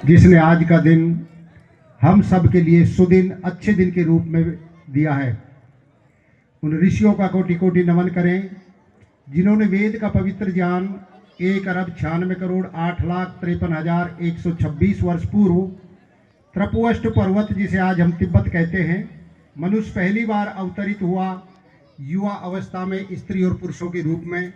जिसने आज का दिन हम सब के लिए सुदिन अच्छे दिन के रूप में दिया है। उन ऋषियों का कोटि कोटि नमन करें जिन्होंने वेद का पवित्र ज्ञान 1,96,08,53,126 वर्ष पूर्व त्रपुअष्ट पर्वत, जिसे आज हम तिब्बत कहते हैं, मनुष्य पहली बार अवतरित हुआ युवा अवस्था में स्त्री और पुरुषों के रूप में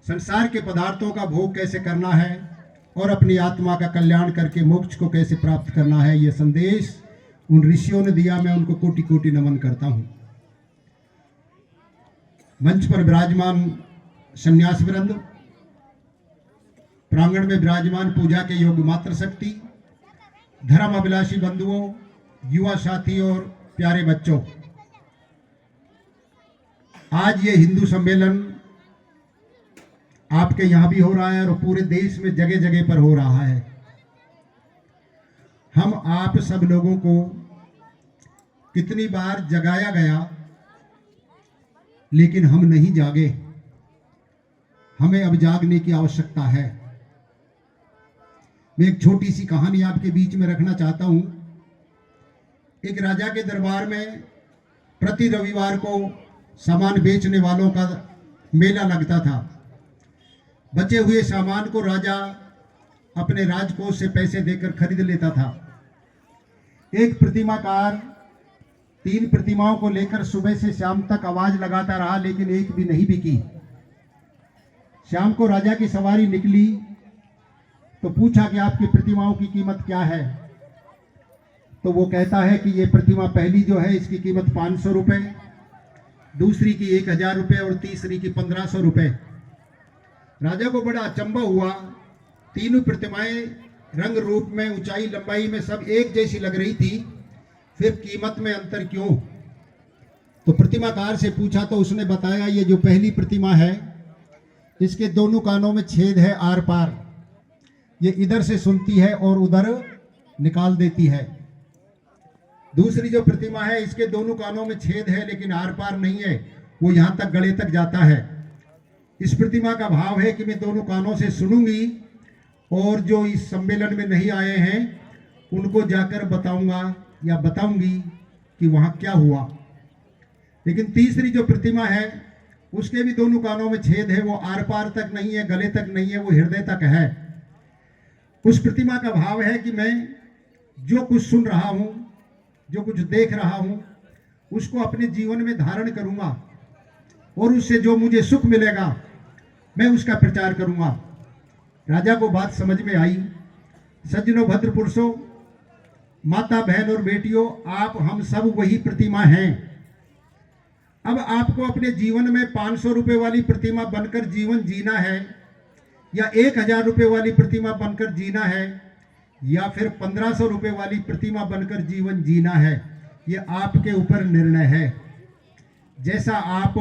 संसार के पदार्थों का भोग कैसे करना है और अपनी आत्मा का कल्याण करके मोक्ष को कैसे प्राप्त करना है, यह संदेश उन ऋषियों ने दिया। मैं उनको कोटि कोटि नमन करता हूं। मंच पर विराजमान संन्यास वृंद, प्रांगण में विराजमान पूजा के योग्य मात्र शक्ति, धर्म अभिलाषी बंधुओं, युवा साथी और प्यारे बच्चों, आज ये हिंदू सम्मेलन आपके यहां भी हो रहा है और पूरे देश में जगह जगह पर हो रहा है। हम आप सब लोगों को कितनी बार जगाया गया, लेकिन हम नहीं जागे। हमें अब जागने की आवश्यकता है। मैं एक छोटी सी कहानी आपके बीच में रखना चाहता हूं। एक राजा के दरबार में प्रति रविवार को सामान बेचने वालों का मेला लगता था। बचे हुए सामान को राजा अपने राजकोष से पैसे देकर खरीद लेता था। एक प्रतिमाकार 3 प्रतिमाओं को लेकर सुबह से शाम तक आवाज लगाता रहा, लेकिन एक भी नहीं बिकी। शाम को राजा की सवारी निकली तो पूछा कि आपकी प्रतिमाओं की कीमत क्या है। तो वो कहता है कि ये प्रतिमा पहली जो है इसकी कीमत 500 रुपये, दूसरी की 1000 रुपये और तीसरी की 1500 रुपये। राजा को बड़ा अचंभा हुआ। तीनों प्रतिमाएं रंग रूप में, ऊंचाई लंबाई में सब एक जैसी लग रही थी, फिर कीमत में अंतर क्यों? तो प्रतिमाकार से पूछा तो उसने बताया ये जो पहली प्रतिमा है इसके दोनों कानों में छेद है आर पार, ये इधर से सुनती है और उधर निकाल देती है। दूसरी जो प्रतिमा है इसके दोनों कानों में छेद है लेकिन आर पार नहीं है, वो यहां तक गले तक जाता है। इस प्रतिमा का भाव है कि मैं दोनों कानों से सुनूंगी और जो इस सम्मेलन में नहीं आए हैं उनको जाकर बताऊंगा या बताऊंगी कि वहां क्या हुआ। लेकिन तीसरी जो प्रतिमा है उसके भी दोनों कानों में छेद है, वो आर पार तक नहीं है, गले तक नहीं है, वो हृदय तक है। उस प्रतिमा का भाव है कि मैं जो कुछ सुन रहा हूं, जो कुछ देख रहा हूं, उसको अपने जीवन में धारण करूंगा और उससे जो मुझे सुख मिलेगा मैं उसका प्रचार करूंगा। राजा को बात समझ में आई। सज्जनों, भद्र पुरुषों, माता बहन और बेटियों, आप हम सब वही प्रतिमा हैं। अब आपको अपने जीवन में 500 रुपए वाली प्रतिमा बनकर जीवन जीना है या 1000 रुपए वाली प्रतिमा बनकर जीना है या फिर 1500 रुपए वाली प्रतिमा बनकर जीवन जीना है, ये आपके ऊपर निर्णय है। जैसा आप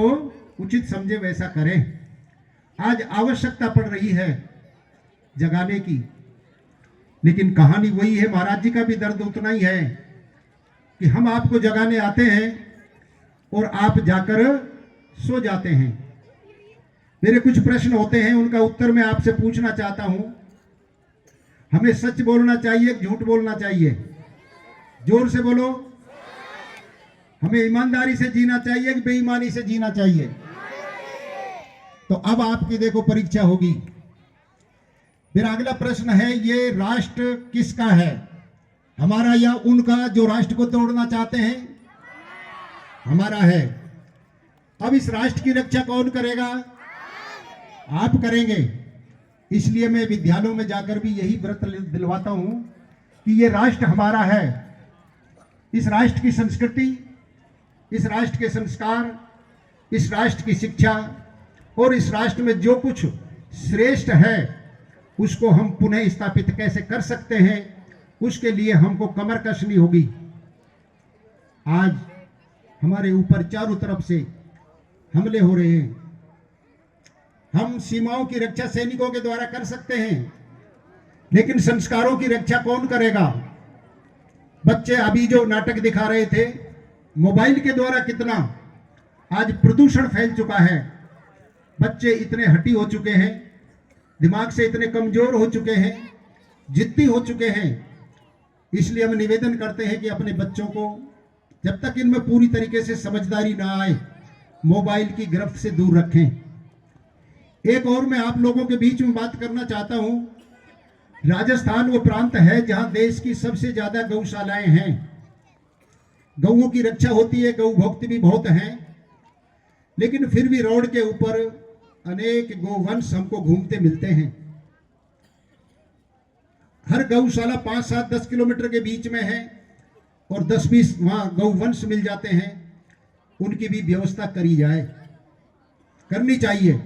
उचित समझे वैसा करें। आज आवश्यकता पड़ रही है जगाने की, लेकिन कहानी वही है। महाराज जी का भी दर्द उतना ही है कि हम आपको जगाने आते हैं और आप जाकर सो जाते हैं। मेरे कुछ प्रश्न होते हैं, उनका उत्तर मैं आपसे पूछना चाहता हूं। हमें सच बोलना चाहिए, झूठ बोलना चाहिए? जोर से बोलो। हमें ईमानदारी से जीना चाहिए कि बेईमानी से जीना चाहिए? तो अब आपकी देखो परीक्षा होगी। फिर अगला प्रश्न है, ये राष्ट्र किसका है, हमारा या उनका जो राष्ट्र को तोड़ना चाहते हैं? हमारा है। अब इस राष्ट्र की रक्षा कौन करेगा? आप करेंगे। इसलिए मैं विद्यालयों में जाकर भी यही व्रत दिलवाता हूं कि ये राष्ट्र हमारा है। इस राष्ट्र की संस्कृति, इस राष्ट्र के संस्कार, इस राष्ट्र की शिक्षा और इस राष्ट्र में जो कुछ श्रेष्ठ है उसको हम पुनः स्थापित कैसे कर सकते हैं, उसके लिए हमको कमर कसनी होगी। आज हमारे ऊपर चारों तरफ से हमले हो रहे हैं। हम सीमाओं की रक्षा सैनिकों के द्वारा कर सकते हैं, लेकिन संस्कारों की रक्षा कौन करेगा? बच्चे अभी जो नाटक दिखा रहे थे, मोबाइल के द्वारा कितना आज प्रदूषण फैल चुका है। बच्चे इतने हठी हो चुके हैं, दिमाग से इतने कमजोर हो चुके हैं जिद्दी हो चुके हैं। इसलिए हम निवेदन करते हैं कि अपने बच्चों को जब तक इनमें पूरी तरीके से समझदारी ना आए, मोबाइल की गिरफ्त से दूर रखें। एक और मैं आप लोगों के बीच में बात करना चाहता हूं। राजस्थान वो प्रांत है जहां देश की सबसे ज्यादा गौशालाएं हैं। गौओं की रक्षा होती है, गौ भक्त भी बहुत हैं, लेकिन फिर भी रोड के ऊपर अनेक गोवंश हमको घूमते मिलते हैं। हर गौशाला 5, 7, 10 किलोमीटर के बीच में है और 10-20 वहां गौवंश मिल जाते हैं। उनकी भी व्यवस्था करी जाए, करनी चाहिए।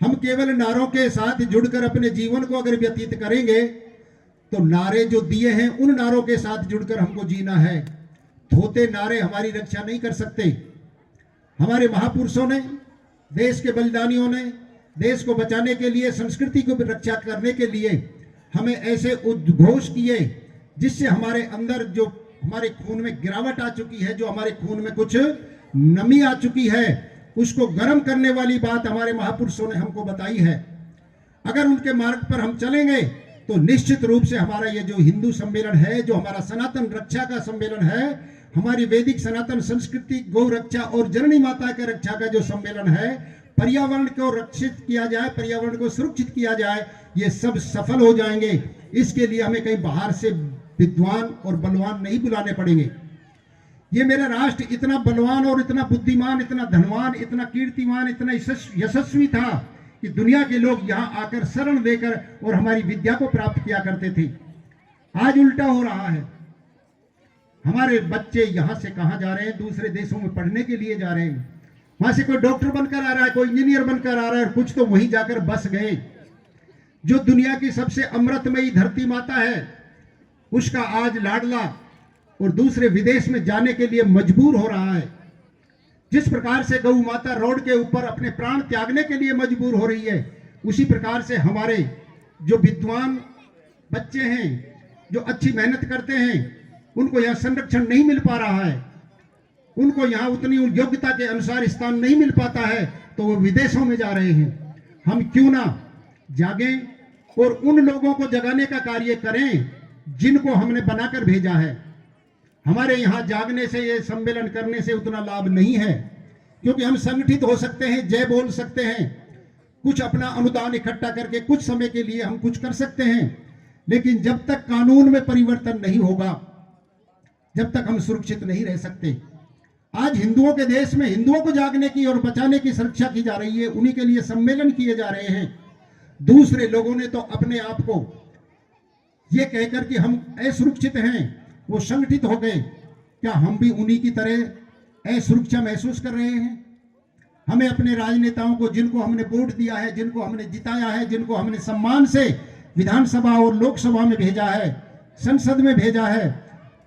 हम केवल नारों के साथ जुड़कर अपने जीवन को अगर व्यतीत करेंगे तो नारे जो दिए हैं उन नारों के साथ जुड़कर हमको जीना है। थोते नारे हमारी रक्षा नहीं कर सकते। हमारे महापुरुषों ने, देश के बलिदानियों ने देश को बचाने के लिए, संस्कृति को रक्षा करने के लिए हमें ऐसे उद्घोष किए जिससे हमारे अंदर जो हमारे खून में गिरावट आ चुकी है, जो हमारे खून में कुछ नमी आ चुकी है, उसको गर्म करने वाली बात हमारे महापुरुषों ने हमको बताई है। अगर उनके मार्ग पर हम चलेंगे तो निश्चित रूप से हमारा ये जो हिंदू सम्मेलन है, जो हमारा सनातन रक्षा का सम्मेलन है, हमारी वैदिक सनातन संस्कृति, गौ रक्षा और जननी माता के रक्षा का जो सम्मेलन है, पर्यावरण को रक्षित किया जाए, पर्यावरण को सुरक्षित किया जाए, ये सब सफल हो जाएंगे। इसके लिए हमें कहीं बाहर से विद्वान और बलवान नहीं बुलाने पड़ेंगे। ये मेरा राष्ट्र इतना बलवान और इतना बुद्धिमान, इतना धनवान, इतना कीर्तिमान, इतना यशस्वी था कि दुनिया के लोग यहाँ आकर शरण लेकर और हमारी विद्या को प्राप्त किया करते थे। आज उल्टा हो रहा है। हमारे बच्चे यहाँ से कहाँ जा रहे हैं? दूसरे देशों में पढ़ने के लिए जा रहे हैं। वहां से कोई डॉक्टर बनकर आ रहा है, कोई इंजीनियर बनकर आ रहा है, कुछ तो वहीं जाकर बस गए। जो दुनिया की सबसे अमृतमयी धरती माता है, उसका आज लाडला और दूसरे विदेश में जाने के लिए मजबूर हो रहा है। जिस प्रकार से गौ माता रोड के ऊपर अपने प्राण त्यागने के लिए मजबूर हो रही है, उसी प्रकार से हमारे जो विद्वान बच्चे हैं, जो अच्छी मेहनत करते हैं, उनको यहाँ संरक्षण नहीं मिल पा रहा है, उनको यहाँ उतनी योग्यता के अनुसार स्थान नहीं मिल पाता है, तो वो विदेशों में जा रहे हैं। हम क्यों ना जागें और उन लोगों को जगाने का कार्य करें जिनको हमने बनाकर भेजा है। हमारे यहाँ जागने से, ये सम्मेलन करने से उतना लाभ नहीं है, क्योंकि हम संगठित हो सकते हैं, जय बोल सकते हैं, कुछ अपना अनुदान इकट्ठा करके कुछ समय के लिए हम कुछ कर सकते हैं, लेकिन जब तक कानून में परिवर्तन नहीं होगा, जब तक हम सुरक्षित नहीं रह सकते। आज हिंदुओं के देश में हिंदुओं को जागने की और बचाने की सुरक्षा की जा रही है, उन्हीं के लिए सम्मेलन किए जा रहे हैं। दूसरे लोगों ने तो अपने आप को ये कहकर कि हम असुरक्षित हैं, वो संगठित हो गए। क्या हम भी उन्हीं की तरह असुरक्षा महसूस कर रहे हैं? हमें अपने राजनेताओं को, जिनको हमने वोट दिया है, जिनको हमने जिताया है, जिनको हमने सम्मान से विधानसभा और लोकसभा में भेजा है, संसद में भेजा है,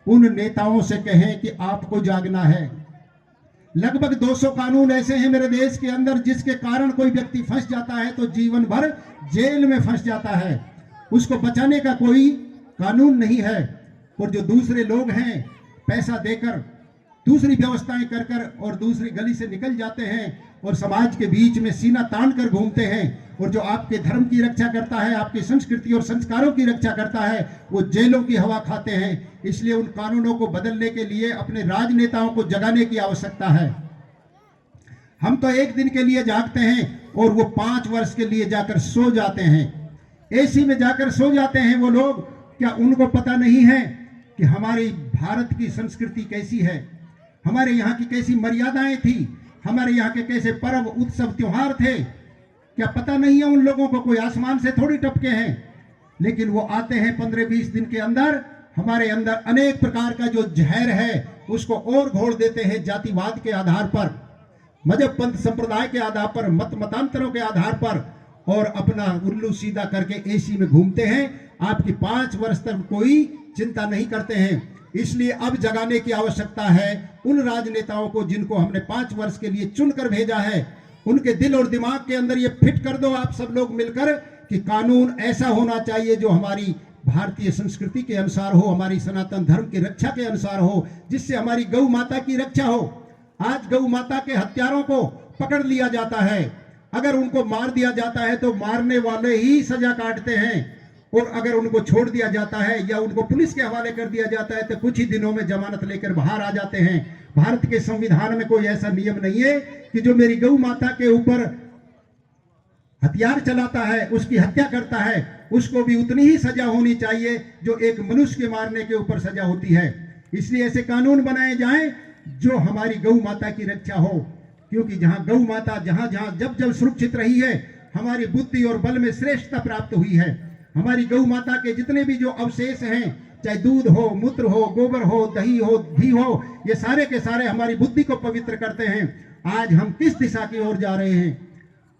उन नेताओं से कहें कि आपको जागना है। लगभग 200 कानून ऐसे हैं मेरे देश के अंदर जिसके कारण कोई व्यक्ति फंस जाता है तो जीवन भर जेल में फंस जाता है। उसको बचाने का कोई कानून नहीं है। और जो दूसरे लोग हैं, पैसा देकर, दूसरी व्यवस्थाएं कर कर और दूसरी गली से निकल जाते हैं और समाज के बीच में सीना तान कर घूमते हैं, और जो आपके धर्म की रक्षा करता है, आपकी संस्कृति और संस्कारों की रक्षा करता है, वो जेलों की हवा खाते हैं। इसलिए उन कानूनों को बदलने के लिए अपने राजनेताओं को जगाने की आवश्यकता है। हम तो एक दिन के लिए जागते हैं और वो 5 वर्ष के लिए जाकर सो जाते हैं। एसी में जाकर सो जाते हैं वो लोग। क्या उनको पता नहीं है कि हमारी भारत की संस्कृति कैसी है, हमारे यहाँ की कैसी मर्यादाएं थी, हमारे यहाँ के कैसे पर्व, उत्सव, त्योहार थे? क्या पता नहीं है उन लोगों को? कोई आसमान से थोड़ी टपके हैं। लेकिन वो आते हैं 15-20 दिन के अंदर, हमारे अंदर अनेक प्रकार का जो जहर है उसको और घोल देते हैं, जातिवाद के आधार पर, मजहब पंथ संप्रदाय के आधार पर, मत मतांतरों के आधार पर, और अपना उल्लू सीधा करके एसी में घूमते हैं। आपकी 5 वर्ष तक कोई चिंता नहीं करते हैं। इसलिए अब जगाने की आवश्यकता है उन राजनेताओं को जिनको हमने 5 वर्ष के लिए चुनकर भेजा है। उनके दिल और दिमाग के अंदर ये फिट कर दो आप सब लोग मिलकर कि कानून ऐसा होना चाहिए जो हमारी भारतीय संस्कृति के अनुसार हो, हमारी सनातन धर्म की रक्षा के अनुसार हो, जिससे हमारी गौ माता की रक्षा हो। आज गौ माता के हत्यारों को पकड़ लिया जाता है, अगर उनको मार दिया जाता है तो मारने वाले ही सजा काटते हैं, और अगर उनको छोड़ दिया जाता है या उनको पुलिस के हवाले कर दिया जाता है तो कुछ ही दिनों में जमानत लेकर बाहर आ जाते हैं। भारत के संविधान में कोई ऐसा नियम नहीं है कि जो मेरी गौ माता के ऊपर हथियार चलाता है, उसकी हत्या करता है, उसको भी उतनी ही सजा होनी चाहिए जो एक मनुष्य के मारने के ऊपर सजा होती है। इसलिए ऐसे कानून बनाए जाएं जो हमारी गौ माता की रक्षा हो, क्योंकि जहां गौ माता जहां जहां जब जब सुरक्षित रही है, हमारी बुद्धि और बल में श्रेष्ठता प्राप्त हुई है। हमारी गौ माता के जितने भी जो अवशेष हैं, चाहे दूध हो, मूत्र हो, गोबर हो, दही हो, घी हो, ये सारे के सारे हमारी बुद्धि को पवित्र करते हैं। आज हम किस दिशा की ओर जा रहे हैं?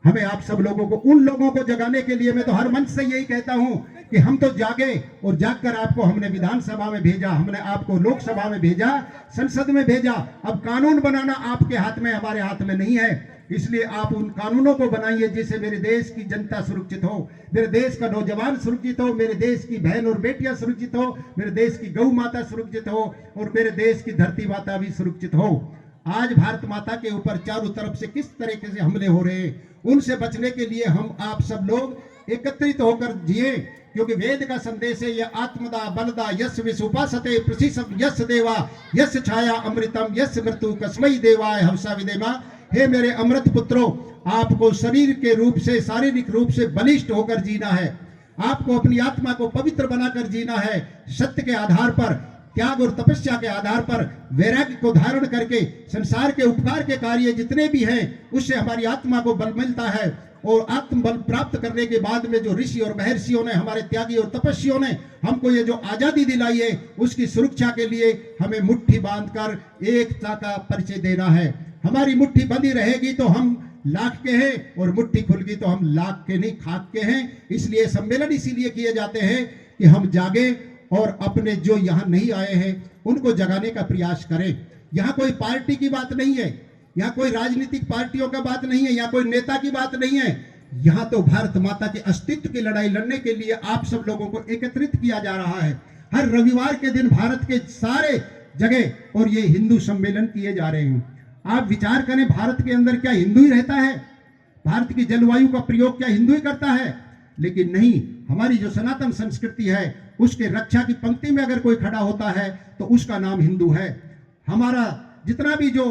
हमें आप सब लोगों को, उन लोगों को जगाने के लिए मैं तो हर मंच से यही कहता हूं कि हम तो जागे, और जागकर आपको हमने विधानसभा में भेजा, हमने आपको लोकसभा में भेजा, संसद में भेजा। अब कानून बनाना आपके हाथ में, हमारे हाथ में नहीं है। इसलिए आप उन कानूनों को बनाइए जिससे मेरे देश की जनता सुरक्षित हो, मेरे देश का नौजवान सुरक्षित हो, मेरे देश की बहन और बेटियां सुरक्षित हो, मेरे देश की गौ माता सुरक्षित हो, और मेरे देश की धरती माता भी सुरक्षित हो। आज भारत माता के ऊपर चारों तरफ से किस तरीके से हमले हो रहे हैं, उनसे बचने के लिए हम आप सब लोग एकत्रित होकर जिए, क्योंकि वेद का संदेश है, यह आत्मदा बलदा यस विसुपासते प्रसिसम यस देवा यस छाया अमृतम यस मृत्यु कस्मै देवाय हंसा विदेमा। हे मेरे अमृत पुत्रों, आपको शरीर के रूप से, शारीरिक रूप से बलिष्ठ होकर जीना है। आपको अपनी आत्मा को पवित्र बनाकर जीना है, सत्य के आधार पर, त्याग और तपस्या के आधार पर, वैराग्य को धारण करके संसार के उपकार के कार्य जितने भी हैं उससे हमारी आत्मा को बल मिलता है। और आत्मबल प्राप्त करने के बाद में जो ऋषि और महर्षियों ने, हमारे त्यागी और तपस्वियों ने हमको ये जो आजादी दिलाई है, उसकी सुरक्षा के लिए हमें मुट्ठी बांधकर एकता का परिचय देना है। हमारी मुट्ठी बंधी रहेगी तो हम लाख के हैं, और मुट्ठी खुल गई तो हम लाख के नहीं, खाक के हैं। इसलिए सम्मेलन इसीलिए किए जाते हैं कि हम जागे और अपने जो यहाँ नहीं आए हैं उनको जगाने का प्रयास करें। यहाँ कोई पार्टी की बात नहीं है, यहाँ कोई राजनीतिक पार्टियों का बात नहीं है, यहाँ कोई नेता की बात नहीं है। यहाँ तो भारत माता के अस्तित्व की लड़ाई लड़ने के लिए आप सब लोगों को एकत्रित किया जा रहा है। हर रविवार के दिन भारत के सारे जगह और ये हिंदू सम्मेलन किए जा रहे हैं। आप विचार करें, भारत के अंदर क्या हिंदू ही रहता है? भारत की जलवायु का प्रयोग क्या हिंदू ही करता है? लेकिन नहीं, हमारी जो सनातन संस्कृति है उसके रक्षा की पंक्ति में अगर कोई खड़ा होता है तो उसका नाम हिंदू है। हमारा जितना भी जो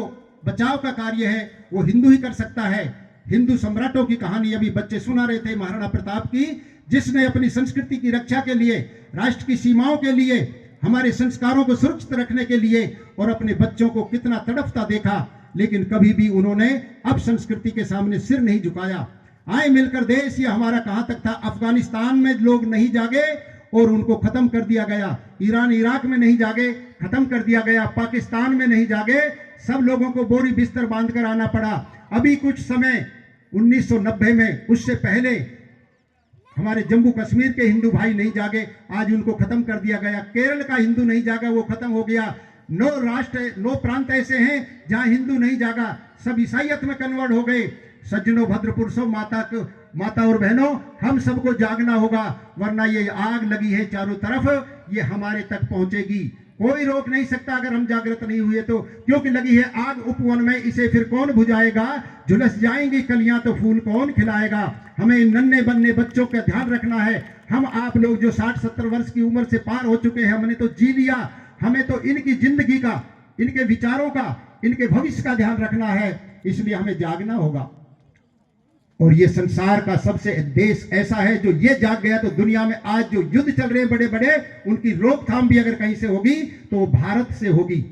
बचाव का कार्य है वो हिंदू ही कर सकता है। हिंदू सम्राटों की कहानी अभी बच्चे सुना रहे थे, महाराणा प्रताप की, जिसने अपनी संस्कृति की रक्षा के लिए, राष्ट्र की सीमाओं के लिए, हमारे संस्कारों को सुरक्षित रखने के लिए और अपने बच्चों को कितना तड़पता देखा, लेकिन कभी भी उन्होंने अब संस्कृति के सामने सिर नहीं झुकाया। आए मिलकर देश, ये हमारा कहां तक था। अफगानिस्तान में लोग नहीं जागे और उनको खत्म कर दिया गया। ईरान इराक में नहीं जागे, खत्म कर दिया गया। पाकिस्तान में नहीं जागे, सब लोगों को बोरी बिस्तर बांधकर आना पड़ा। अभी कुछ समय 1990 में, उससे पहले हमारे जम्मू कश्मीर के हिंदू भाई नहीं जागे, आज उनको खत्म कर दिया गया। केरल का हिंदू नहीं जागा, वो खत्म हो गया। 9 राष्ट्र, 9 प्रांत ऐसे हैं जहां हिंदू नहीं जागा, सब ईसाइयत में कन्वर्ट हो गए। सज्जनों, भद्र पुरुषों, माता और बहनों, हम सबको जागना होगा, वरना ये आग लगी है चारों तरफ, ये हमारे तक पहुंचेगी। कोई रोक नहीं सकता अगर हम जागृत नहीं हुए तो, क्योंकि लगी है आग उपवन में, इसे फिर कौन बुझाएगा? झुलस जाएंगी कलियां तो फूल कौन खिलाएगा? हमें इन नन्हे बन्ने बच्चों का ध्यान रखना है। हम आप लोग जो 60-70 वर्ष की उम्र से पार हो चुके हैं, हमने तो जी लिया, हमें तो इनकी जिंदगी का, इनके विचारों का, इनके भविष्य का ध्यान रखना है। इसलिए हमें जागना होगा। और ये संसार का सबसे देश ऐसा है जो ये जाग गया तो दुनिया में आज जो युद्ध चल रहे हैं बड़े बड़े, उनकी रोकथाम भी अगर कहीं से होगी तो वो भारत से होगी।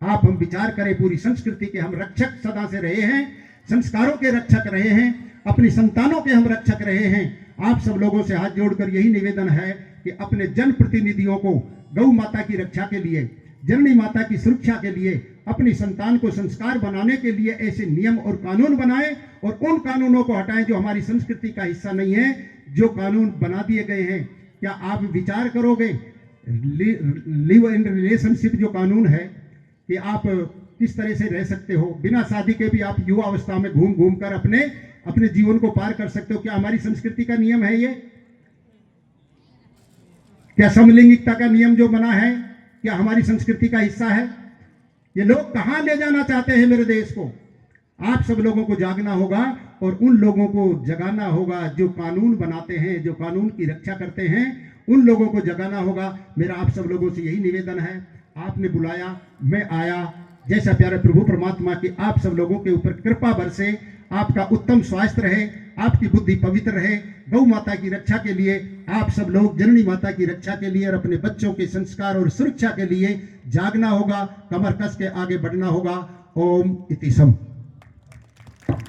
आप हम विचार करें, पूरी संस्कृति के हम रक्षक सदा से रहे हैं, संस्कारों के रक्षक रहे हैं, अपनी संतानों के हम रक्षक रहे हैं। आप सब लोगों से हाथ जोड़कर यही निवेदन है कि अपने जनप्रतिनिधियों को गौ माता की रक्षा के लिए, जननी माता की सुरक्षा के लिए, अपनी संतान को संस्कार बनाने के लिए ऐसे नियम और कानून बनाएं, और उन कानूनों को हटाएं जो हमारी संस्कृति का हिस्सा नहीं है। जो कानून बना दिए गए हैं, क्या आप विचार करोगे? लिव इन रिलेशनशिप जो कानून है कि आप किस तरह से रह सकते हो, बिना शादी के भी आप युवा अवस्था में घूम घूम कर अपने जीवन को पार कर सकते हो। क्या हमारी संस्कृति का नियम है ये? क्या समलैंगिकता का नियम जो बना है, क्या हमारी संस्कृति का हिस्सा है? ये लोग कहां ले जाना चाहते हैं मेरे देश को? आप सब लोगों को जागना होगा और उन लोगों को जगाना होगा जो कानून बनाते हैं, जो कानून की रक्षा करते हैं, उन लोगों को जगाना होगा। मेरा आप सब लोगों से यही निवेदन है, आपने बुलाया, मैं आया। जैसा प्यारे प्रभु परमात्मा की आप सब लोगों के ऊपर कृपा बरसे, आपका उत्तम स्वास्थ्य रहे, आपकी बुद्धि पवित्र रहे। गौ माता की रक्षा के लिए आप सब लोग जननी माता की रक्षा के लिए और अपने बच्चों के संस्कार और सुरक्षा के लिए जागना होगा, कमर कस के आगे बढ़ना होगा। ओम इति सम।